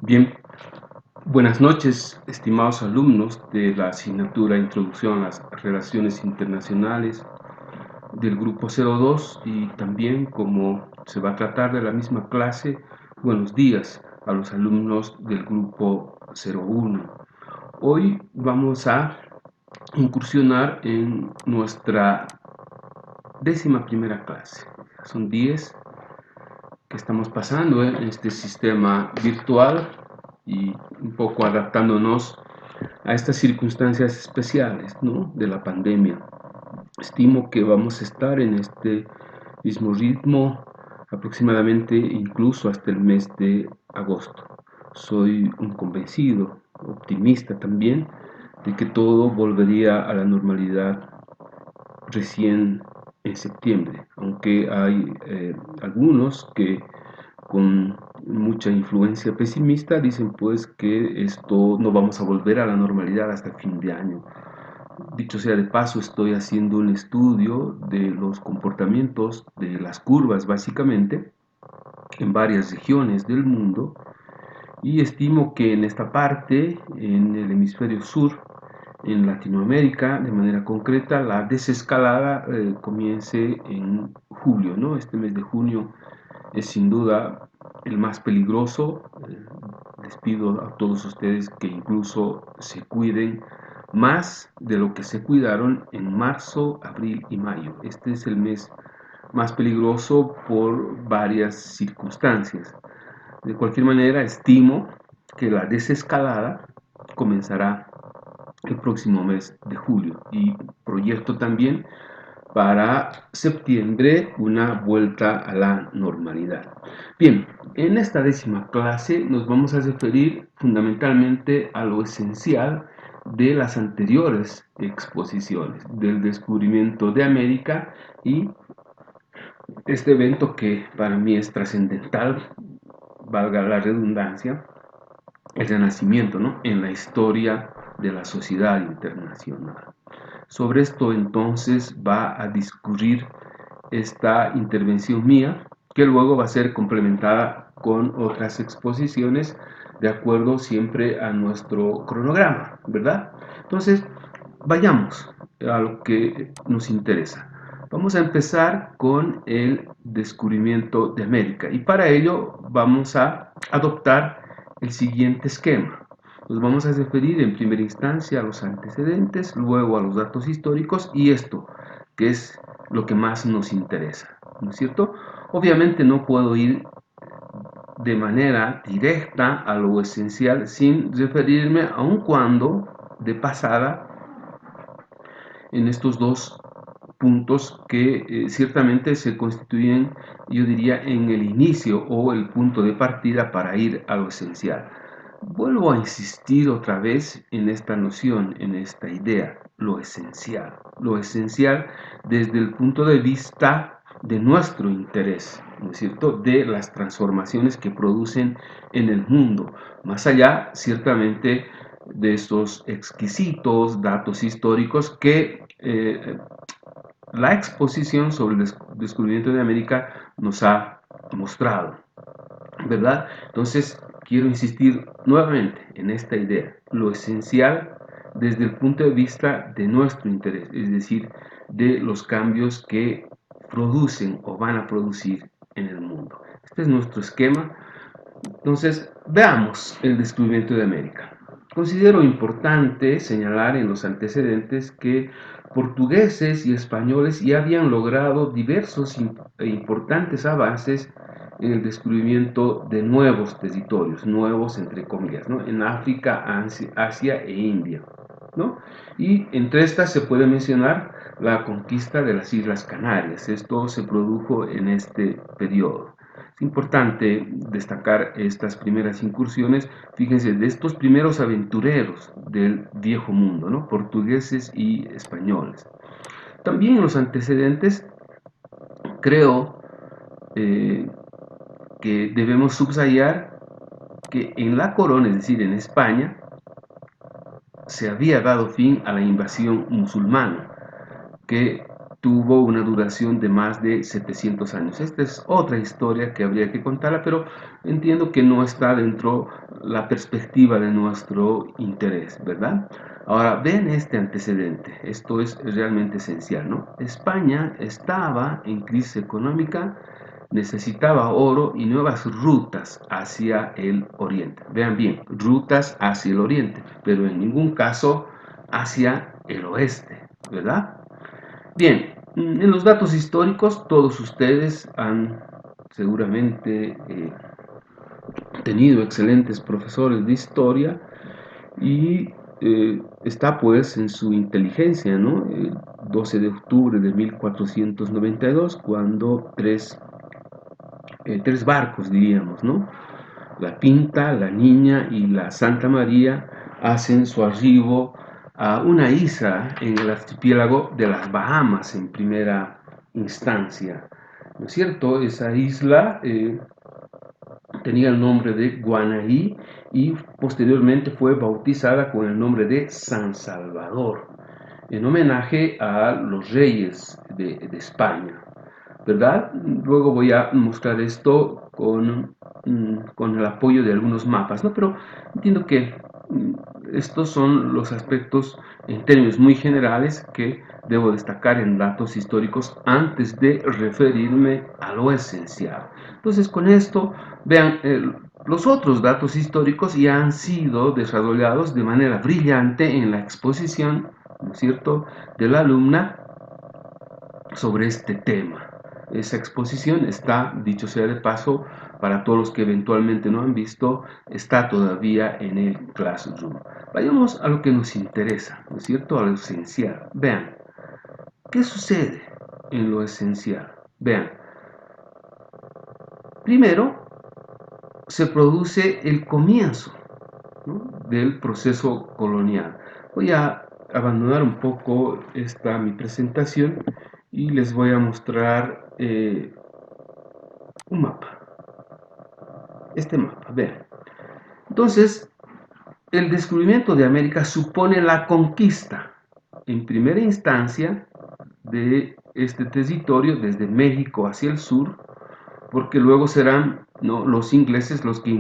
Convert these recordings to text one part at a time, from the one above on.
Bien, buenas noches, estimados alumnos de la asignatura Introducción a las Relaciones Internacionales del grupo 02 y también, como se va a tratar de la misma clase, buenos días a los alumnos del grupo 01. Hoy vamos a incursionar en nuestra 11ª clase. Son 10 que estamos pasando en este sistema virtual y un poco adaptándonos a estas circunstancias especiales, ¿no?, de la pandemia. Estimo que vamos a estar en este mismo ritmo aproximadamente incluso hasta el mes de agosto. Soy un convencido, optimista también, de que todo volvería a la normalidad recién en septiembre, aunque hay algunos que con mucha influencia pesimista dicen pues que esto no vamos a volver a la normalidad hasta fin de año. Dicho sea de paso, estoy haciendo un estudio de los comportamientos de las curvas básicamente en varias regiones del mundo y estimo que en esta parte, en el hemisferio sur, en Latinoamérica, de manera concreta, la desescalada comience en julio, ¿no? Este mes de junio es sin duda el más peligroso. Les pido a todos ustedes que incluso se cuiden más de lo que se cuidaron en marzo, abril y mayo. Este es el mes más peligroso por varias circunstancias. De cualquier manera, estimo que la desescalada comenzará el próximo mes de julio y proyecto también para septiembre una vuelta a la normalidad. Bien, en esta 10ª clase nos vamos a referir fundamentalmente a lo esencial de las anteriores exposiciones, del descubrimiento de América y este evento que para mí es trascendental, valga la redundancia, el renacimiento, ¿no?, en la historia de la sociedad internacional. Sobre esto entonces va a discurrir esta intervención mía, que luego va a ser complementada con otras exposiciones de acuerdo siempre a nuestro cronograma, ¿verdad? Entonces, vayamos a lo que nos interesa. Vamos a empezar con el descubrimiento de América y para ello vamos a adoptar el siguiente esquema. Nos vamos a referir en primera instancia a los antecedentes, luego a los datos históricos y esto, que es lo que más nos interesa, ¿no es cierto? Obviamente no puedo ir de manera directa a lo esencial sin referirme aun cuando de pasada en estos dos puntos que ciertamente se constituyen, yo diría, en el inicio o el punto de partida para ir a lo esencial. Vuelvo a insistir otra vez en esta noción, en esta idea, lo esencial desde el punto de vista de nuestro interés, ¿no es cierto?, de las transformaciones que producen en el mundo, más allá, ciertamente, de estos exquisitos datos históricos que la exposición sobre el descubrimiento de América nos ha mostrado, ¿verdad? Entonces, quiero insistir nuevamente en esta idea, lo esencial desde el punto de vista de nuestro interés, es decir, de los cambios que producen o van a producir en el mundo. Este es nuestro esquema. Entonces, veamos el descubrimiento de América. Considero importante señalar en los antecedentes que portugueses y españoles ya habían logrado diversos e importantes avances en el descubrimiento de nuevos territorios, nuevos entre comillas, ¿no?, en África, Asia e India, ¿no? Y entre estas se puede mencionar la conquista de las Islas Canarias. Esto se produjo en este periodo. Es importante destacar estas primeras incursiones, fíjense, de estos primeros aventureros del viejo mundo, ¿no?, portugueses y españoles. También en los antecedentes creo que debemos subrayar que en la corona, es decir, en España, se había dado fin a la invasión musulmana, que tuvo una duración de más de 700 años. Esta es otra historia que habría que contarla, pero entiendo que no está dentro la perspectiva de nuestro interés, ¿verdad? Ahora, ven este antecedente, esto es realmente esencial, ¿no? España estaba en crisis económica, necesitaba oro y nuevas rutas hacia el oriente. Vean bien, rutas hacia el oriente, pero en ningún caso hacia el oeste, ¿verdad? Bien, en los datos históricos todos ustedes han seguramente tenido excelentes profesores de historia y está pues en su inteligencia, ¿no? El 12 de octubre de 1492, cuando tres barcos, diríamos, ¿no? La Pinta, la Niña y la Santa María hacen su arribo a una isla en el archipiélago de las Bahamas en primera instancia. ¿No es cierto? Esa isla tenía el nombre de Guanaí y posteriormente fue bautizada con el nombre de San Salvador, en homenaje a los reyes de España, ¿verdad? Luego voy a mostrar esto con el apoyo de algunos mapas, ¿no? Pero entiendo que estos son los aspectos en términos muy generales que debo destacar en datos históricos antes de referirme a lo esencial. Entonces, con esto, vean, los otros datos históricos ya han sido desarrollados de manera brillante en la exposición, ¿no es cierto?, de la alumna sobre este tema. Esa exposición está, dicho sea de paso, para todos los que eventualmente no han visto, está todavía en el Classroom. Vayamos a lo que nos interesa, ¿no es cierto?, a lo esencial. Vean, ¿qué sucede en lo esencial? Vean, primero se produce el comienzo, ¿no?, del proceso colonial. Voy a abandonar un poco mi presentación y les voy a mostrar un mapa. Este mapa, vean. Entonces, el descubrimiento de América supone la conquista, en primera instancia, de este territorio desde México hacia el sur, porque luego serán, ¿no?, los ingleses los que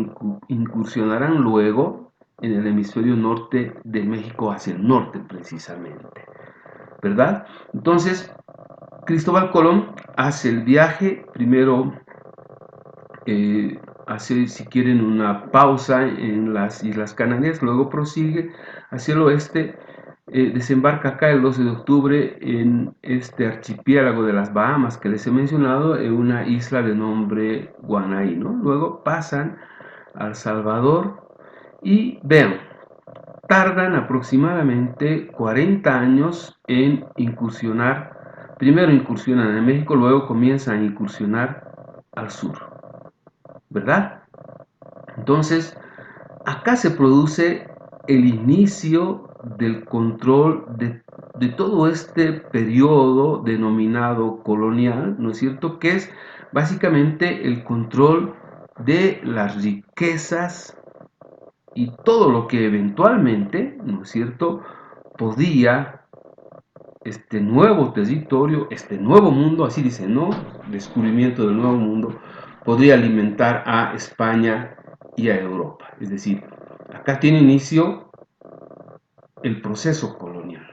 incursionarán luego en el hemisferio norte de México hacia el norte precisamente, ¿verdad? Entonces, Cristóbal Colón hace el viaje, primero hace, si quieren, una pausa en las Islas Canarias, luego prosigue hacia el oeste, desembarca acá el 12 de octubre en este archipiélago de las Bahamas que les he mencionado, en una isla de nombre Guanaí, ¿no? Luego pasan a El Salvador y vean, tardan aproximadamente 40 años en incursionar. Primero incursionan en México, luego comienzan a incursionar al sur, ¿verdad? Entonces, acá se produce el inicio del control de todo este periodo denominado colonial, ¿no es cierto?, que es básicamente el control de las riquezas y todo lo que eventualmente, ¿no es cierto?, podía este nuevo territorio, este nuevo mundo, así dice, ¿no?, descubrimiento del nuevo mundo, podría alimentar a España y a Europa. Es decir, acá tiene inicio el proceso colonial,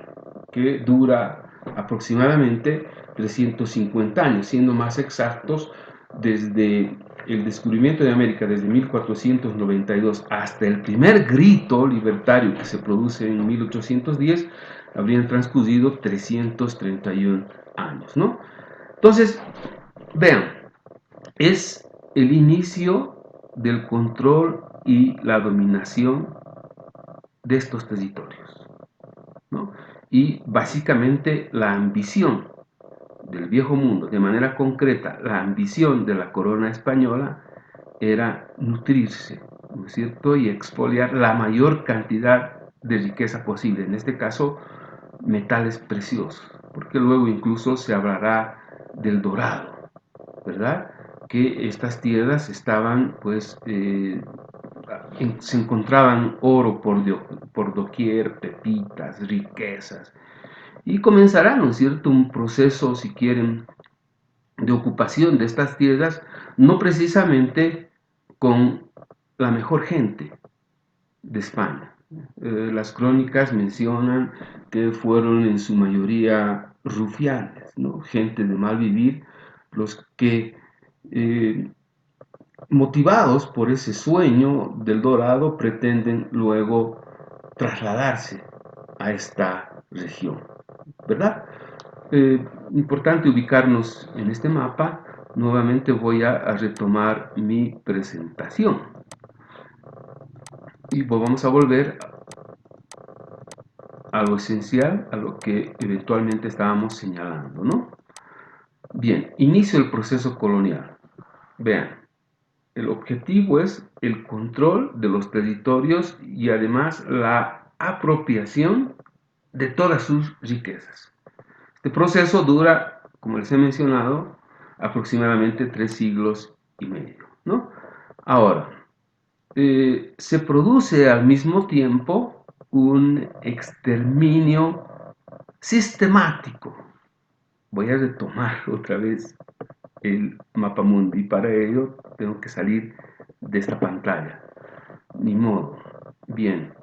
que dura aproximadamente 350 años, siendo más exactos, desde el descubrimiento de América, desde 1492 hasta el primer grito libertario que se produce en 1810, habrían transcurrido 331 años, ¿no? Entonces, vean, es el inicio del control y la dominación de estos territorios, ¿no? Y básicamente la ambición del viejo mundo, de manera concreta, la ambición de la corona española era nutrirse, ¿no es cierto?, y expoliar la mayor cantidad de riqueza posible, en este caso metales preciosos, porque luego incluso se hablará del dorado, ¿verdad?, que estas tierras estaban, pues, se encontraban oro por doquier, pepitas, riquezas, y comenzará, ¿no es cierto?, un proceso, si quieren, de ocupación de estas tierras, no precisamente con la mejor gente de España. Las crónicas mencionan que fueron en su mayoría rufianes, ¿no?, gente de mal vivir, los que, motivados por ese sueño del dorado, pretenden luego trasladarse a esta región, ¿verdad? Importante ubicarnos en este mapa. Nuevamente voy a retomar mi presentación y vamos a volver a lo esencial, a lo que eventualmente estábamos señalando, ¿no? Bien, inicio del proceso colonial. Vean, el objetivo es el control de los territorios y además la apropiación de todas sus riquezas. Este proceso dura, como les he mencionado, aproximadamente 3 siglos y medio, ¿no? Ahora, se produce al mismo tiempo un exterminio sistemático. Voy a retomar otra vez el mapamundi y para ello tengo que salir de esta pantalla. Ni modo. Bien.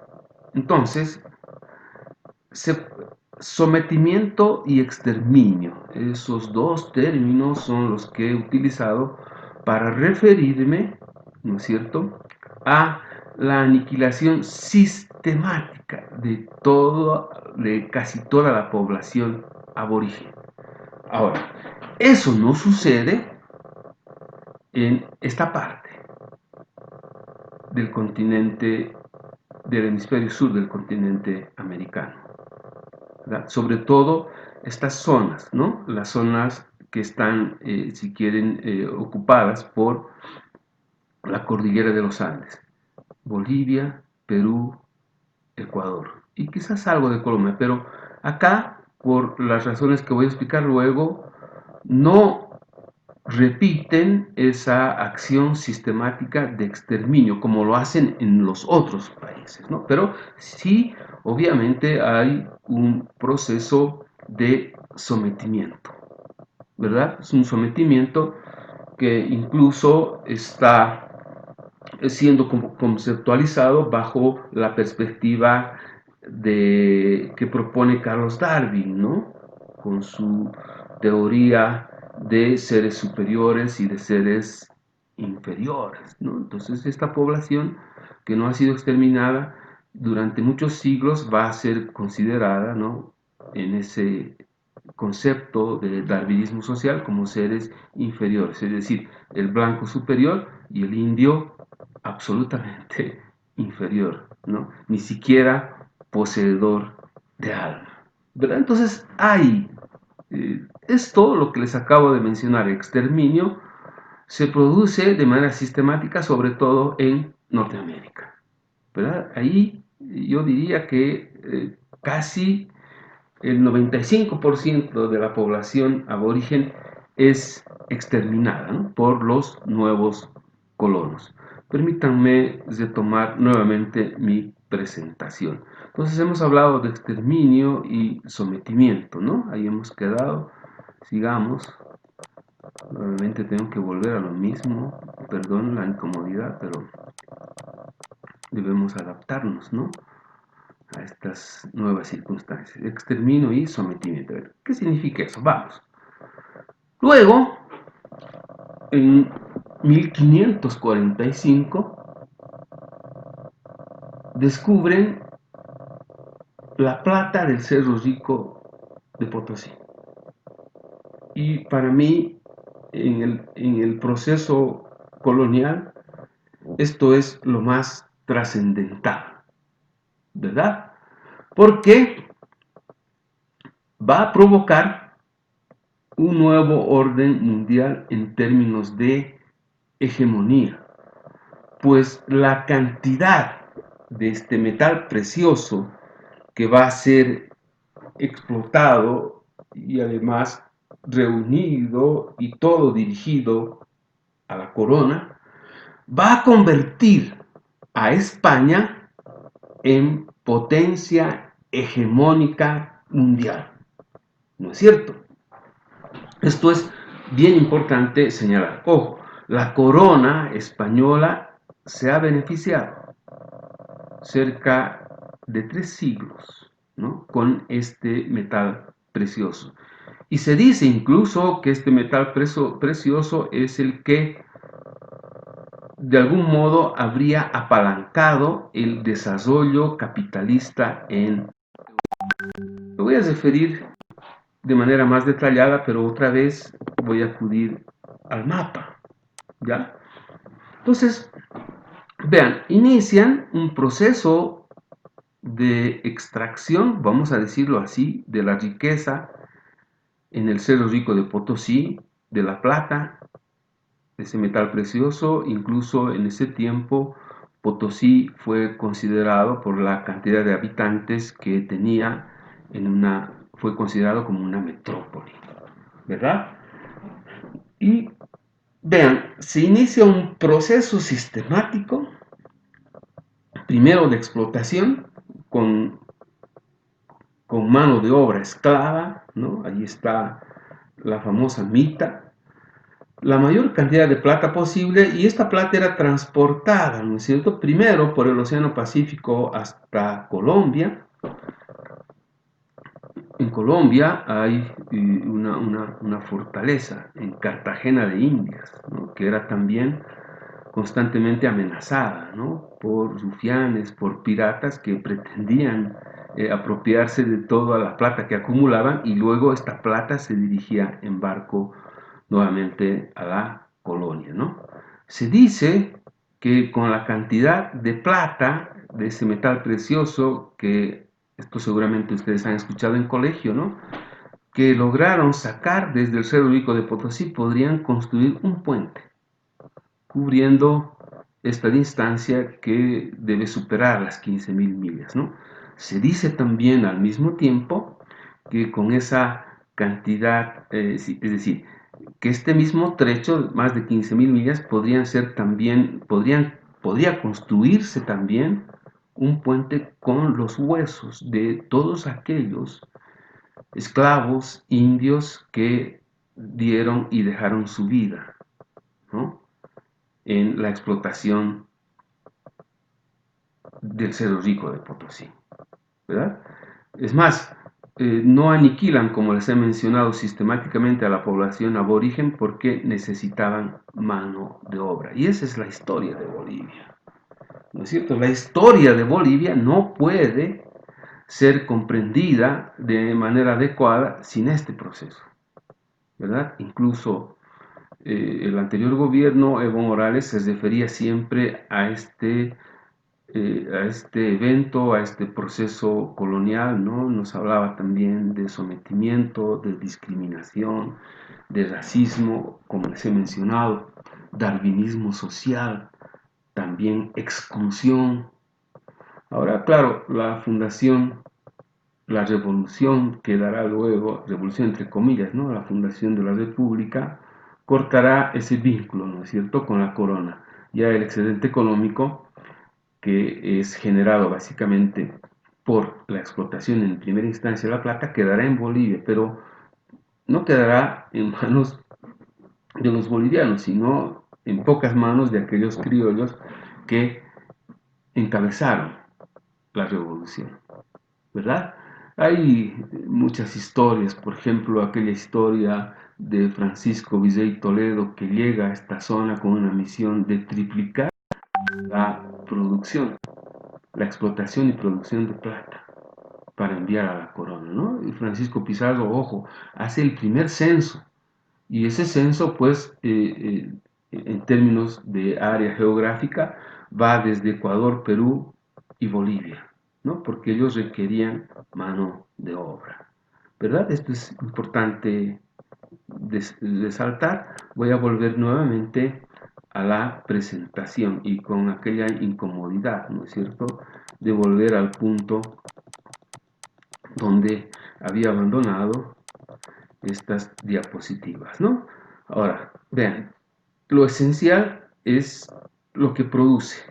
Entonces, sometimiento y exterminio. Esos dos términos son los que he utilizado para referirme, ¿no es cierto?, a la aniquilación sistemática de casi toda la población aborigen. Ahora, eso no sucede en esta parte del continente, del hemisferio sur del continente americano, ¿verdad? Sobre todo estas zonas, ¿no? Las zonas que están, si quieren, ocupadas por la cordillera de los Andes, Bolivia, Perú, Ecuador y quizás algo de Colombia, pero acá, por las razones que voy a explicar luego, no repiten esa acción sistemática de exterminio como lo hacen en los otros países, ¿no? Pero sí, obviamente hay un proceso de sometimiento, ¿verdad? Es un sometimiento que incluso está siendo conceptualizado bajo la perspectiva que propone Carlos Darwin, ¿no?, con su teoría de seres superiores y de seres inferiores, ¿no? Entonces esta población que no ha sido exterminada durante muchos siglos va a ser considerada, ¿no?, en ese concepto de darwinismo social como seres inferiores, es decir, el blanco superior y el indio absolutamente inferior, ¿no?, ni siquiera poseedor de alma, ¿verdad? Entonces hay esto, lo que les acabo de mencionar, exterminio, se produce de manera sistemática, sobre todo en Norteamérica, ¿verdad? Ahí yo diría que casi el 95% de la población aborigen es exterminada, ¿no?, por los nuevos colonos. Permítanme retomar nuevamente mi presentación. Entonces hemos hablado de exterminio y sometimiento, ¿no? Ahí hemos quedado. Sigamos. Nuevamente tengo que volver a lo mismo. Perdón la incomodidad, pero debemos adaptarnos, ¿no?, a estas nuevas circunstancias. Exterminio y sometimiento. ¿Qué significa eso? Vamos. Luego, en 1545, descubren la plata del Cerro Rico de Potosí. Y para mí, en el proceso colonial, esto es lo más trascendental, ¿verdad? Porque va a provocar un nuevo orden mundial en términos de hegemonía, pues la cantidad de este metal precioso que va a ser explotado y además reunido y todo dirigido a la corona, va a convertir a España en potencia hegemónica mundial. ¿no es cierto? Esto es bien importante señalar. Ojo, la corona española se ha beneficiado cerca de 3 siglos, ¿no?, con este metal precioso. Y se dice incluso que este metal precioso es el que de algún modo habría apalancado el desarrollo capitalista en... Lo voy a referir de manera más detallada, pero otra vez voy a acudir al mapa, ¿ya? Entonces, vean, inician un proceso de extracción, vamos a decirlo así, de la riqueza en el Cerro Rico de Potosí, de la plata, de ese metal precioso. Incluso en ese tiempo Potosí fue considerado por la cantidad de habitantes que tenía fue considerado como una metrópoli, ¿verdad? Y vean, se inicia un proceso sistemático, primero de explotación, con, con mano de obra esclava, ¿no? Ahí está la famosa mita, la mayor cantidad de plata posible, y esta plata era transportada, ¿no es cierto?, primero por el Océano Pacífico hasta Colombia. En Colombia hay una fortaleza en Cartagena de Indias, ¿no?, que era también constantemente amenazada, ¿no?, por rufianes, por piratas que pretendían apropiarse de toda la plata que acumulaban, y luego esta plata se dirigía en barco nuevamente a la colonia, ¿no? Se dice que con la cantidad de plata, de ese metal precioso, que esto seguramente ustedes han escuchado en colegio, ¿no?, que lograron sacar desde el Cerro Rico de Potosí, podrían construir un puente cubriendo esta distancia que debe superar las 15.000 millas, ¿no? Se dice también al mismo tiempo que con esa cantidad, es decir, que este mismo trecho, más de 15.000 millas, podría construirse también un puente con los huesos de todos aquellos esclavos indios que dieron y dejaron su vida, ¿no?, en la explotación del Cerro Rico de Potosí, ¿verdad? Es más, no aniquilan, como les he mencionado, sistemáticamente a la población aborigen porque necesitaban mano de obra. Y esa es la historia de Bolivia, ¿no es cierto? La historia de Bolivia no puede ser comprendida de manera adecuada sin este proceso, ¿verdad? Incluso el anterior gobierno, Evo Morales, se refería siempre a este evento, a este proceso colonial, ¿no? Nos hablaba también de sometimiento, de discriminación, de racismo, como les he mencionado, darwinismo social, también exclusión. Ahora, claro, la fundación, la revolución que dará luego, revolución entre comillas, ¿no?, la fundación de la República, cortará ese vínculo, ¿no es cierto?, con la corona. Ya el excedente económico, que es generado básicamente por la explotación en primera instancia de la plata, quedará en Bolivia, pero no quedará en manos de los bolivianos, sino en pocas manos de aquellos criollos que encabezaron la revolución, ¿verdad? Hay muchas historias, por ejemplo, aquella historia de Francisco Vizey Toledo, que llega a esta zona con una misión de triplicar la producción, la explotación y producción de plata para enviar a la corona, ¿no? Y Francisco Pizarro, ojo, hace el primer censo, y ese censo, pues, en términos de área geográfica, va desde Ecuador, Perú y Bolivia, ¿no?, porque ellos requerían mano de obra, ¿verdad? Esto es importante resaltar. Voy a volver nuevamente a la presentación y con aquella incomodidad, ¿no es cierto?, de volver al punto donde había abandonado estas diapositivas, ¿no? Ahora, vean, lo esencial es lo que produce,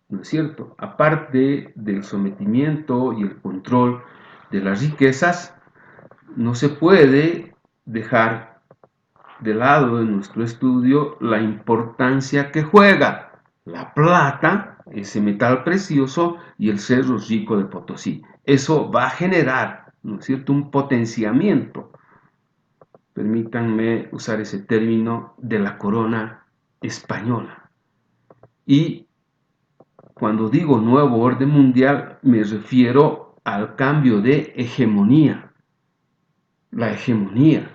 ¿no es cierto? Aparte del sometimiento y el control de las riquezas, no se puede dejar de lado en nuestro estudio la importancia que juega la plata, ese metal precioso, y el Cerro Rico de Potosí. Eso va a generar, ¿no es cierto?, un potenciamiento, permítanme usar ese término, de la corona española. Y cuando digo nuevo orden mundial, me refiero al cambio de hegemonía. La hegemonía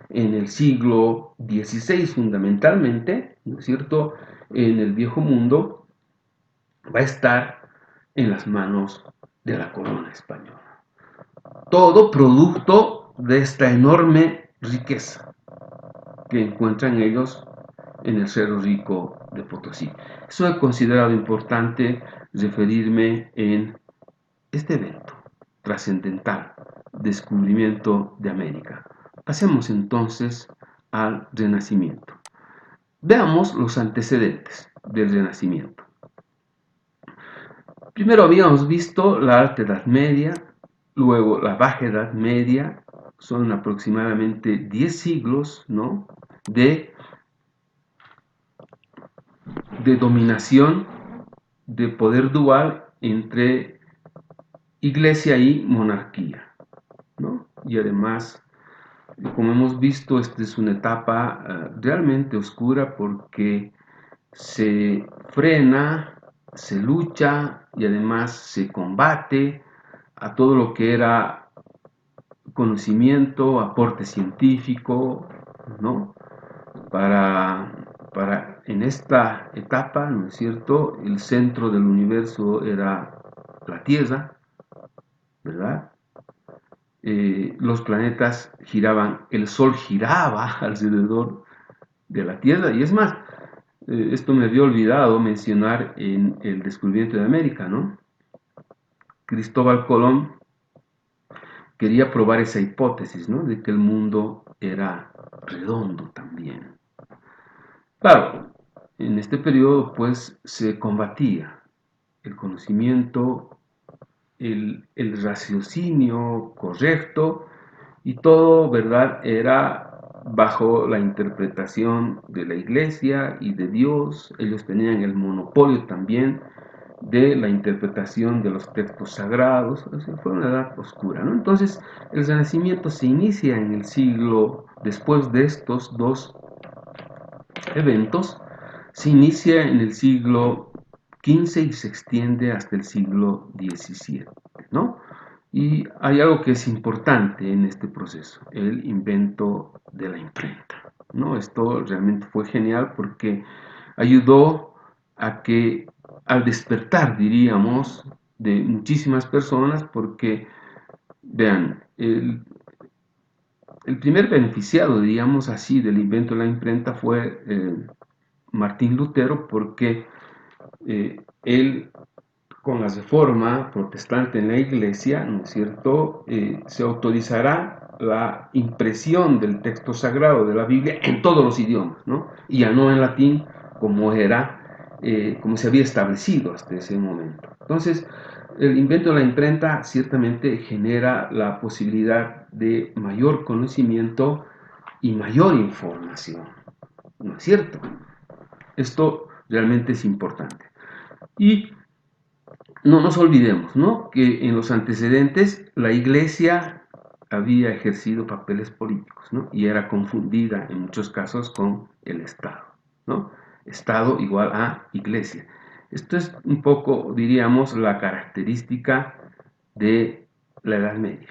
en el siglo XVI fundamentalmente, ¿no es cierto?, en el viejo mundo, va a estar en las manos de la corona española. Todo producto de esta enorme riqueza que encuentran ellos en el Cerro Rico de Potosí. Eso he considerado importante referirme en este evento trascendental, descubrimiento de América. Pasemos entonces al Renacimiento. Veamos los antecedentes del Renacimiento. Primero habíamos visto la Alta Edad Media, luego la Baja Edad Media, son aproximadamente 10 siglos, ¿no?, de dominación, de poder dual entre iglesia y monarquía, ¿no? Y además, como hemos visto, esta es una etapa realmente oscura porque se frena, se lucha y además se combate a todo lo que era conocimiento, aporte científico, ¿no? Para en esta etapa, ¿no es cierto?, el centro del universo era la Tierra, ¿verdad? Los planetas giraban, el Sol giraba alrededor de la Tierra, y es más, esto me había olvidado mencionar en el descubrimiento de América, ¿no? Cristóbal Colón quería probar esa hipótesis, ¿no?, de que el mundo era redondo también. Claro, en este periodo pues se combatía el conocimiento, el raciocinio correcto, y todo, ¿verdad?, era bajo la interpretación de la iglesia y de Dios. Ellos tenían el monopolio también de la interpretación de los textos sagrados. O sea, fue una edad oscura, ¿no? Entonces, el Renacimiento se inicia en el siglo, después de estos dos eventos, se inicia en el siglo XV y se extiende hasta el siglo XVII, ¿no? Y hay algo que es importante en este proceso, el invento de la imprenta, ¿no? Esto realmente fue genial porque ayudó a que, al despertar, diríamos, de muchísimas personas, porque, vean, el primer beneficiado, diríamos así, del invento de la imprenta fue Martín Lutero, porque él, con la reforma protestante en la iglesia, ¿no es cierto?, se autorizará la impresión del texto sagrado de la Biblia en todos los idiomas, ¿no?, y ya no en latín como era, como se había establecido hasta ese momento. Entonces, el invento de la imprenta ciertamente genera la posibilidad de mayor conocimiento y mayor información, ¿no es cierto? Esto realmente es importante. Y no nos olvidemos, ¿no?, que en los antecedentes la iglesia había ejercido papeles políticos, ¿no?, y era confundida en muchos casos con el Estado, ¿no? Estado igual a iglesia. Esto es un poco, diríamos, la característica de la Edad Media,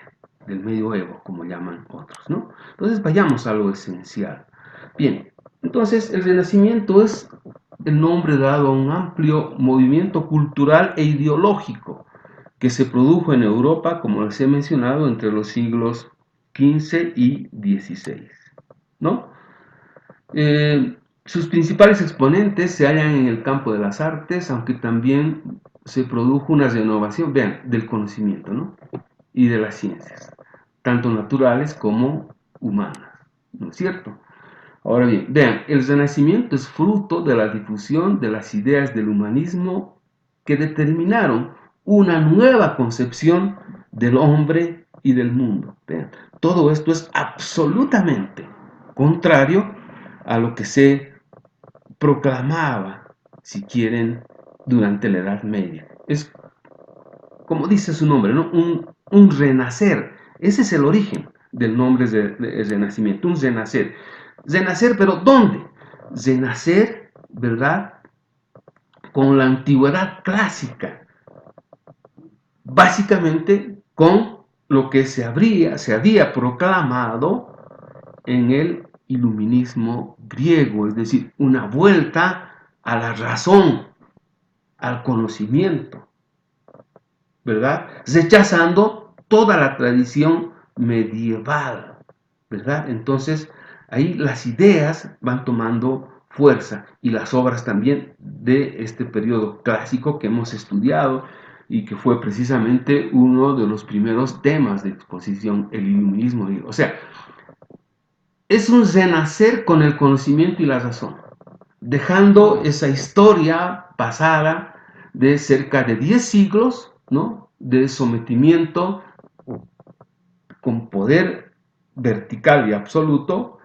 del medioevo, como llaman otros, ¿no? Entonces vayamos a lo esencial. Bien, entonces el Renacimiento es el nombre dado a un amplio movimiento cultural e ideológico que se produjo en Europa, como les he mencionado, entre los siglos XV y XVI, ¿no? Sus principales exponentes se hallan en el campo de las artes, aunque también se produjo una renovación, vean, del conocimiento, ¿no?, y de las ciencias, tanto naturales como humanas, ¿no es cierto? Ahora bien, vean, el Renacimiento es fruto de la difusión de las ideas del humanismo que determinaron una nueva concepción del hombre y del mundo. Vean, todo esto es absolutamente contrario a lo que se proclamaba, si quieren, durante la Edad Media. Es, como dice su nombre, ¿no? Un renacer. Ese es el origen del nombre de renacimiento, un renacer. Renacer, pero ¿dónde? Renacer, ¿verdad? Con la antigüedad clásica, básicamente con lo que se había proclamado en el iluminismo griego, es decir, una vuelta a la razón, al conocimiento, ¿verdad? Rechazando toda la tradición medieval, ¿verdad? Entonces, ahí las ideas van tomando fuerza y las obras también de este periodo clásico que hemos estudiado y que fue precisamente uno de los primeros temas de exposición, el iluminismo. O sea, es un renacer con el conocimiento y la razón, dejando esa historia pasada de cerca de 10 siglos, ¿no? De sometimiento con poder vertical y absoluto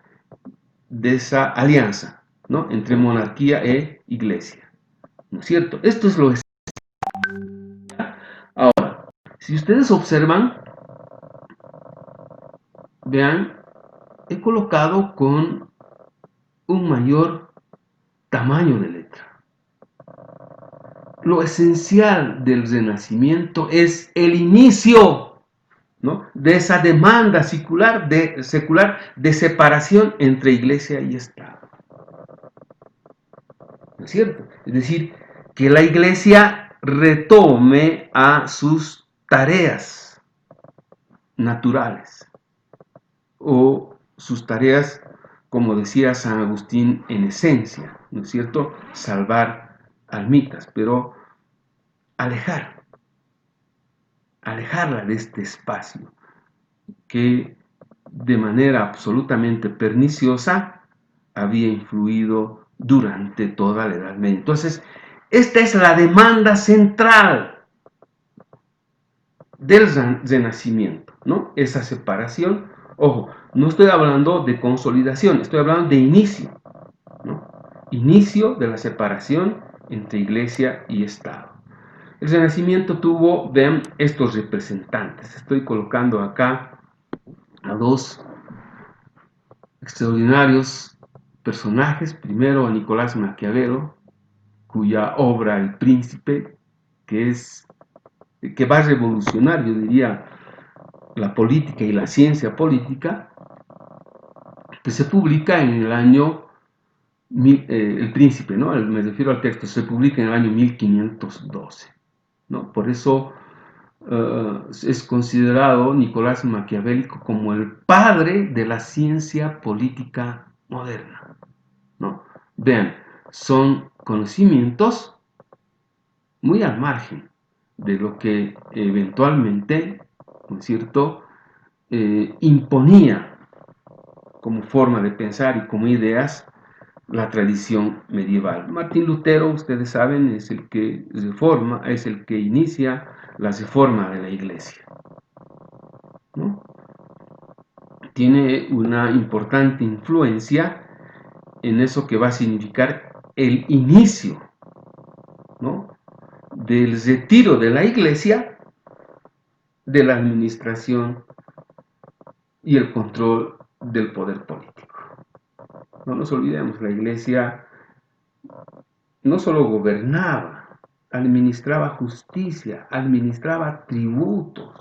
de esa alianza, ¿no? Entre monarquía e iglesia, ¿no es cierto? Esto es lo que... Ahora, si ustedes observan, vean, he colocado con un mayor tamaño de letra. Lo esencial del Renacimiento es el inicio, ¿no? De esa demanda secular de separación entre iglesia y Estado. ¿No es cierto? Es decir, que la iglesia retome a sus tareas naturales o sus tareas, como decía San Agustín, en esencia, ¿no es cierto? Salvar almitas, pero alejarla de este espacio que de manera absolutamente perniciosa había influido durante toda la Edad Media. Entonces, esta es la demanda central del Renacimiento, ¿no? Esa separación. Ojo, no estoy hablando de consolidación, estoy hablando de inicio, ¿no? Inicio de la separación entre iglesia y Estado. El Renacimiento tuvo, vean, estos representantes. Estoy colocando acá a dos extraordinarios personajes. Primero a Nicolás Maquiavelo, cuya obra El Príncipe, que va a revolucionar, yo diría, la política y la ciencia política, que se publica en el año, El Príncipe, ¿no? Me refiero al texto, se publica en el año 1512, ¿no? Por eso es considerado Nicolás Maquiavélico como el padre de la ciencia política moderna, ¿no? Vean, son conocimientos muy al margen de lo que eventualmente, ¿no es cierto?, imponía como forma de pensar y como ideas la tradición medieval. Martín Lutero, ustedes saben, es el que reforma, es el que inicia la reforma de la iglesia, ¿no? Tiene una importante influencia en eso que va a significar el inicio, ¿no?, del retiro de la iglesia de la administración y el control del poder político. No nos olvidemos, la iglesia no solo gobernaba, administraba justicia, administraba tributos,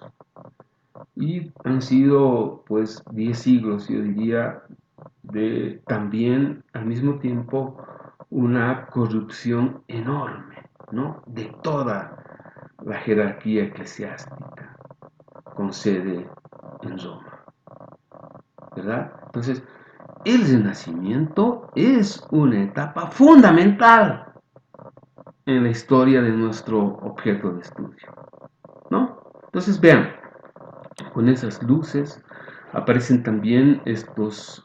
y han sido pues 10 siglos, yo diría, de también al mismo tiempo una corrupción enorme, ¿no?, de toda la jerarquía eclesiástica con sede en Roma, ¿verdad? Entonces, el Renacimiento es una etapa fundamental en la historia de nuestro objeto de estudio, ¿no? Entonces, vean, con esas luces aparecen también estos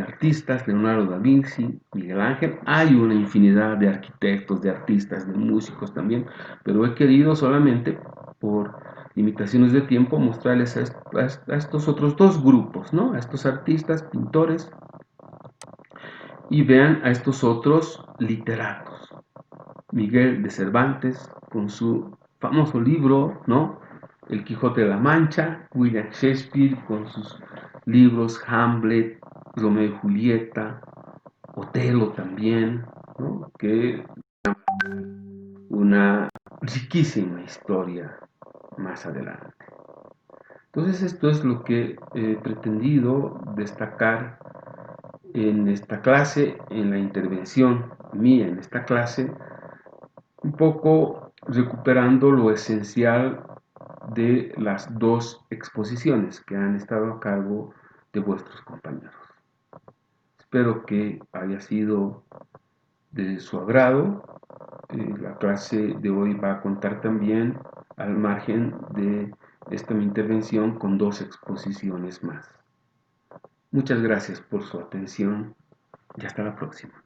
artistas, Leonardo da Vinci, Miguel Ángel. Hay una infinidad de arquitectos, de artistas, de músicos también, pero he querido solamente por limitaciones de tiempo, mostrarles a estos otros dos grupos, ¿no? A estos artistas, pintores, y vean a estos otros literatos. Miguel de Cervantes, con su famoso libro, ¿no? El Quijote de la Mancha, William Shakespeare, con sus libros Hamlet, Romeo y Julieta, Otelo también, ¿no? Que una riquísima historia más adelante. Entonces esto es lo que he pretendido destacar en esta clase, en la intervención mía en esta clase, un poco recuperando lo esencial de las dos exposiciones que han estado a cargo de vuestros compañeros. Espero que haya sido de su agrado. La clase de hoy va a contar también, al margen de esta mi intervención, con dos exposiciones más. Muchas gracias por su atención y hasta la próxima.